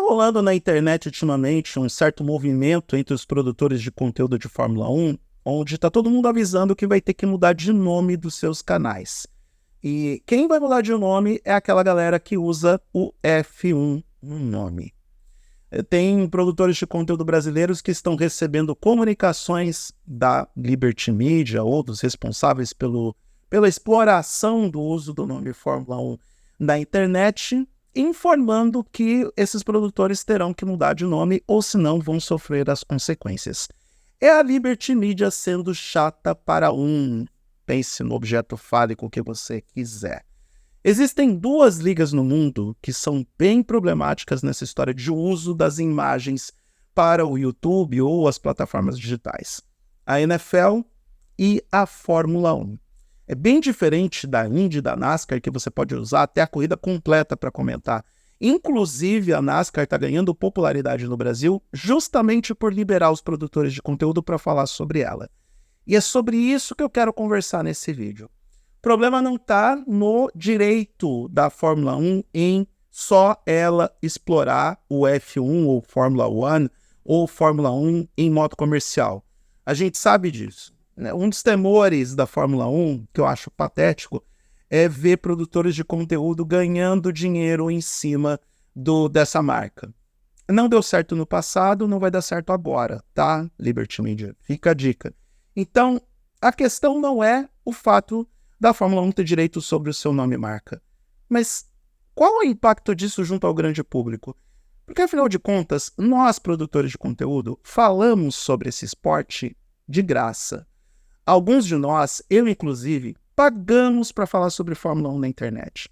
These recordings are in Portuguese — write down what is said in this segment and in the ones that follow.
rolando na internet ultimamente um certo movimento entre os produtores de conteúdo de Fórmula 1, onde está todo mundo avisando que vai ter que mudar de nome dos seus canais. E quem vai mudar de nome é aquela galera que usa o F1 no nome. Tem produtores de conteúdo brasileiros que estão recebendo comunicações da Liberty Media ou dos responsáveis pela exploração do uso do nome Fórmula 1 na internet, informando que esses produtores terão que mudar de nome ou senão vão sofrer as consequências. É a Liberty Media sendo chata para pense no objeto fálico que você quiser. Existem duas ligas no mundo que são bem problemáticas nessa história de uso das imagens para o YouTube ou as plataformas digitais. A NFL e a Fórmula 1. É bem diferente da Indy e da NASCAR, que você pode usar até a corrida completa para comentar. Inclusive, a NASCAR está ganhando popularidade no Brasil justamente por liberar os produtores de conteúdo para falar sobre ela. E é sobre isso que eu quero conversar nesse vídeo. O problema não está no direito da Fórmula 1 em só ela explorar o F1 ou Fórmula 1 ou Fórmula 1 em modo comercial. A gente sabe disso. Um dos temores da Fórmula 1, que eu acho patético, é ver produtores de conteúdo ganhando dinheiro em cima dessa marca. Não deu certo no passado, não vai dar certo agora, tá? Liberty Media, fica a dica. Então, a questão não é o fato da Fórmula 1 ter direito sobre o seu nome e marca, mas qual é o impacto disso junto ao grande público? Porque, afinal de contas, nós, produtores de conteúdo, falamos sobre esse esporte de graça. Alguns de nós, eu inclusive, pagamos para falar sobre Fórmula 1 na internet.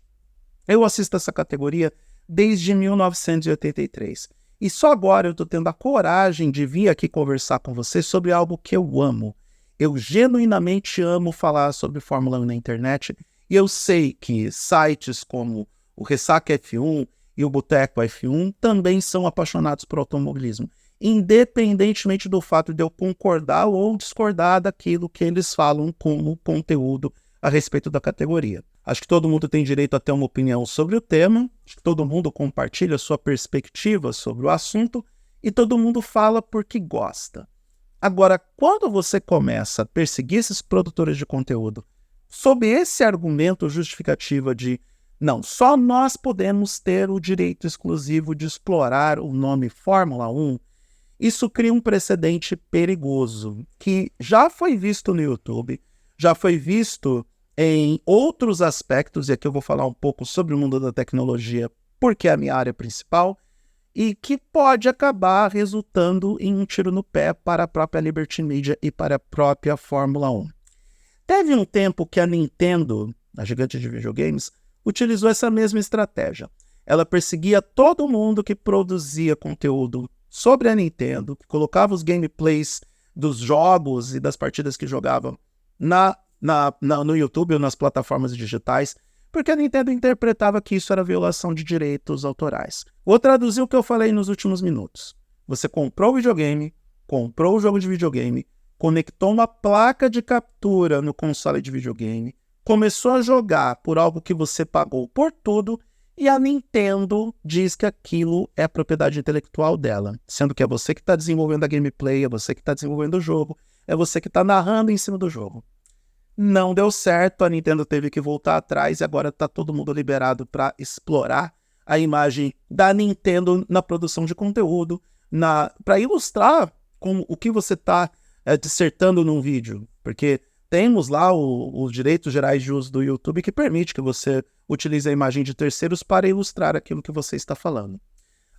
Eu assisto essa categoria desde 1983. E só agora eu estou tendo a coragem de vir aqui conversar com você sobre algo que eu amo. Eu genuinamente amo falar sobre Fórmula 1 na internet. E eu sei que sites como o Ressaca F1 e o Boteco F1 também são apaixonados por automobilismo, independentemente do fato de eu concordar ou discordar daquilo que eles falam como conteúdo a respeito da categoria. Acho que todo mundo tem direito a ter uma opinião sobre o tema, acho que todo mundo compartilha sua perspectiva sobre o assunto e todo mundo fala porque gosta. Agora, quando você começa a perseguir esses produtores de conteúdo sob esse argumento justificativa de não, só nós podemos ter o direito exclusivo de explorar o nome Fórmula 1, isso cria um precedente perigoso, que já foi visto no YouTube, já foi visto em outros aspectos, e aqui eu vou falar um pouco sobre o mundo da tecnologia, porque é a minha área principal, e que pode acabar resultando em um tiro no pé para a própria Liberty Media e para a própria Fórmula 1. Teve um tempo que a Nintendo, a gigante de videogames, utilizou essa mesma estratégia. Ela perseguia todo mundo que produzia conteúdo sobre a Nintendo, que colocava os gameplays dos jogos e das partidas que jogavam no YouTube ou nas plataformas digitais, porque a Nintendo interpretava que isso era violação de direitos autorais. Vou traduzir o que eu falei nos últimos minutos. Você comprou o videogame, comprou o jogo de videogame, conectou uma placa de captura no console de videogame, começou a jogar por algo que você pagou por tudo, e a Nintendo diz que aquilo é propriedade intelectual dela, sendo que é você que está desenvolvendo a gameplay, é você que está desenvolvendo o jogo, é você que está narrando em cima do jogo. Não deu certo, a Nintendo teve que voltar atrás e agora está todo mundo liberado para explorar a imagem da Nintendo na produção de conteúdo, para ilustrar o que você está dissertando num vídeo, porque temos lá os direitos gerais de uso do YouTube que permite que você utilize a imagem de terceiros para ilustrar aquilo que você está falando.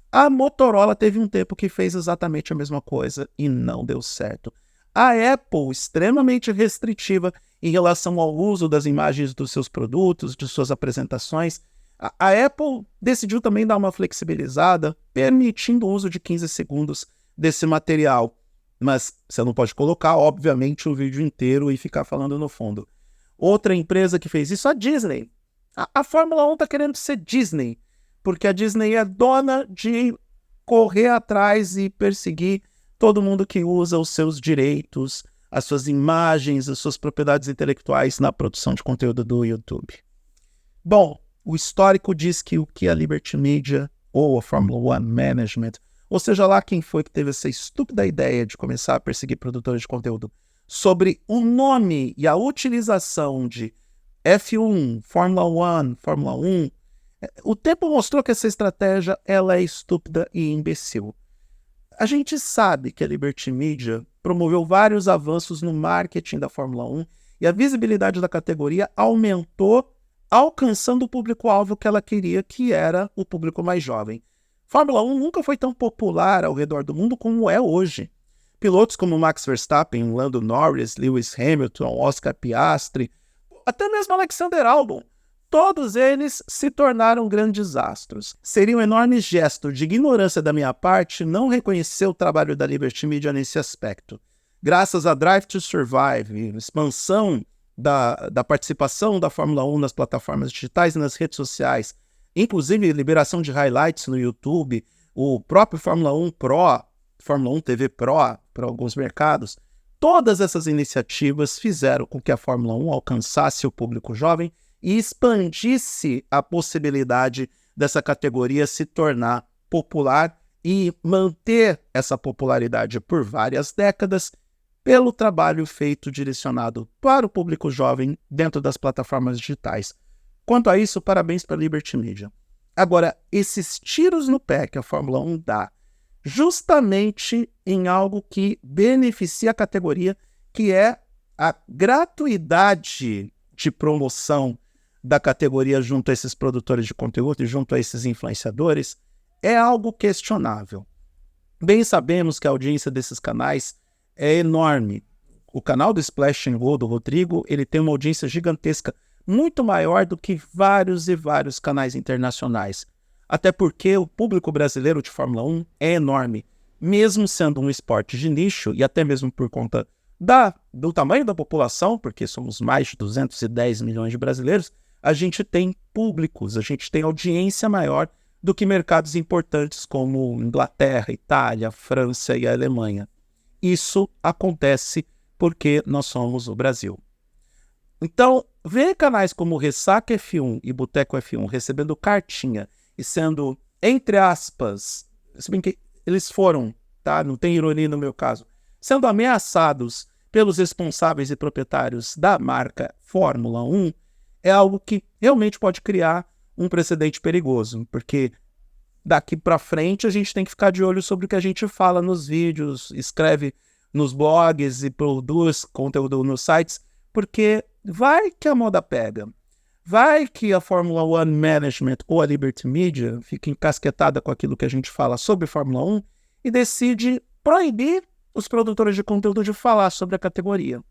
A Motorola teve um tempo que fez exatamente a mesma coisa e não deu certo. A Apple, extremamente restritiva em relação ao uso das imagens dos seus produtos, de suas apresentações. A Apple decidiu também dar uma flexibilizada, permitindo o uso de 15 segundos desse material. Mas você não pode colocar, obviamente, o vídeo inteiro e ficar falando no fundo. Outra empresa que fez isso, a Disney. A Fórmula 1 está querendo ser Disney, porque a Disney é dona de correr atrás e perseguir todo mundo que usa os seus direitos, as suas imagens, as suas propriedades intelectuais na produção de conteúdo do YouTube. Bom, o histórico diz que o que a Liberty Media ou a Fórmula 1 Management, ou seja lá quem foi que teve essa estúpida ideia de começar a perseguir produtores de conteúdo, sobre o nome e a utilização de F1, Fórmula 1, Fórmula 1, o tempo mostrou que essa estratégia ela é estúpida e imbecil. A gente sabe que a Liberty Media promoveu vários avanços no marketing da Fórmula 1 e a visibilidade da categoria aumentou, alcançando o público-alvo que ela queria, que era o público mais jovem. Fórmula 1 nunca foi tão popular ao redor do mundo como é hoje. Pilotos como Max Verstappen, Lando Norris, Lewis Hamilton, Oscar Piastri, até mesmo Alexander Albon, todos eles se tornaram grandes astros. Seria um enorme gesto de ignorância da minha parte não reconhecer o trabalho da Liberty Media nesse aspecto. Graças a Drive to Survive, expansão da participação da Fórmula 1 nas plataformas digitais e nas redes sociais, inclusive liberação de highlights no YouTube, o próprio Fórmula 1 Pro, Fórmula 1 TV Pro para alguns mercados, todas essas iniciativas fizeram com que a Fórmula 1 alcançasse o público jovem e expandisse a possibilidade dessa categoria se tornar popular e manter essa popularidade por várias décadas pelo trabalho feito direcionado para o público jovem dentro das plataformas digitais. Quanto a isso, parabéns para a Liberty Media. Agora, esses tiros no pé que a Fórmula 1 dá, justamente em algo que beneficia a categoria, que é a gratuidade de promoção da categoria junto a esses produtores de conteúdo e junto a esses influenciadores, é algo questionável. Bem sabemos que a audiência desses canais é enorme. O canal do Splash and Go, do Rodrigo, ele tem uma audiência gigantesca, muito maior do que vários e vários canais internacionais. Até porque o público brasileiro de Fórmula 1 é enorme. Mesmo sendo um esporte de nicho, e até mesmo por conta do tamanho da população, porque somos mais de 210 milhões de brasileiros, a gente tem públicos, a gente tem audiência maior do que mercados importantes como Inglaterra, Itália, França e a Alemanha. Isso acontece porque nós somos o Brasil. Então, ver canais como Ressaca F1 e Boteco F1 recebendo cartinha e sendo, entre aspas, se bem que eles foram, tá? Não tem ironia no meu caso, sendo ameaçados pelos responsáveis e proprietários da marca Fórmula 1, é algo que realmente pode criar um precedente perigoso, porque daqui para frente a gente tem que ficar de olho sobre o que a gente fala nos vídeos, escreve nos blogs e produz conteúdo nos sites, porque vai que a moda pega. Vai que a Fórmula 1 Management ou a Liberty Media fica encasquetada com aquilo que a gente fala sobre Fórmula 1 e decide proibir os produtores de conteúdo de falar sobre a categoria.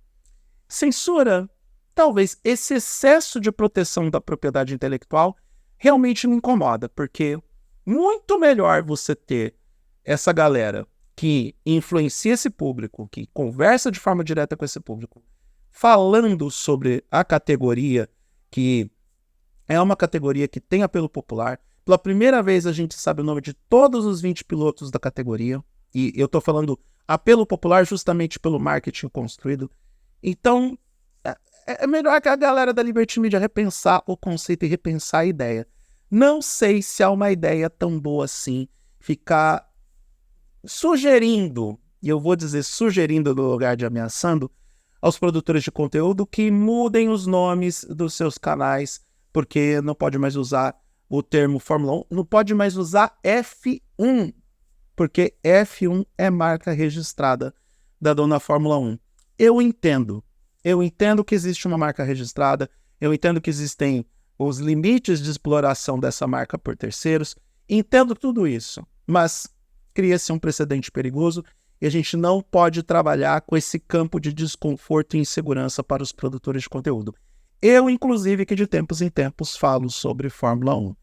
Censura? Talvez esse excesso de proteção da propriedade intelectual realmente me incomoda, porque muito melhor você ter essa galera que influencia esse público, que conversa de forma direta com esse público, falando sobre a categoria, que é uma categoria que tem apelo popular. Pela primeira vez a gente sabe o nome de todos os 20 pilotos da categoria, e eu estou falando apelo popular justamente pelo marketing construído. Então, é melhor que a galera da Liberty Media repensar o conceito e repensar a ideia. Não sei se é uma ideia tão boa assim ficar sugerindo, e eu vou dizer sugerindo no lugar de ameaçando, aos produtores de conteúdo que mudem os nomes dos seus canais, porque não pode mais usar o termo Fórmula 1, não pode mais usar F1, porque F1 é marca registrada da dona Fórmula 1. Eu entendo que existe uma marca registrada, eu entendo que existem os limites de exploração dessa marca por terceiros, entendo tudo isso, mas cria-se um precedente perigoso e a gente não pode trabalhar com esse campo de desconforto e insegurança para os produtores de conteúdo. Eu, inclusive, que de tempos em tempos falo sobre Fórmula 1.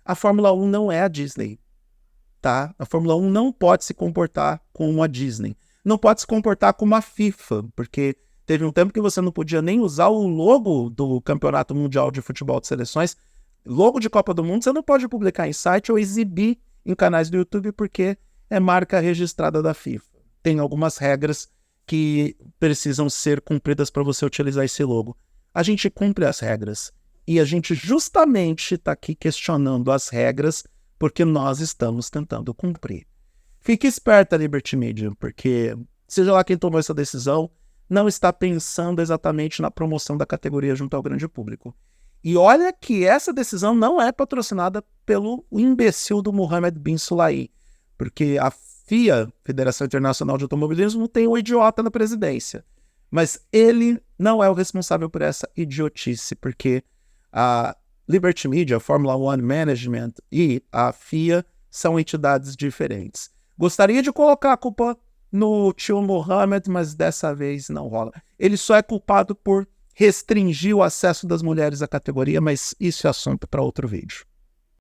A Fórmula 1 não é a Disney, tá? A Fórmula 1 não pode se comportar como a Disney. Não pode se comportar como a FIFA, porque teve um tempo que você não podia nem usar o logo do Campeonato Mundial de Futebol de Seleções. Logo de Copa do Mundo você não pode publicar em site ou exibir em canais do YouTube porque é marca registrada da FIFA. Tem algumas regras que precisam ser cumpridas para você utilizar esse logo. A gente cumpre as regras e a gente justamente está aqui questionando as regras porque nós estamos tentando cumprir. Fique esperta, Liberty Media, porque seja lá quem tomou essa decisão, não está pensando exatamente na promoção da categoria junto ao grande público. E olha que essa decisão não é patrocinada pelo imbecil do Mohammed bin Sulayem, porque a FIA, Federação Internacional de Automobilismo, tem um idiota na presidência. Mas ele não é o responsável por essa idiotice, porque a Liberty Media, a Fórmula One Management e a FIA são entidades diferentes. Gostaria de colocar a culpa no tio Mohammed, mas dessa vez não rola. Ele só é culpado por restringir o acesso das mulheres à categoria, mas isso é assunto para outro vídeo.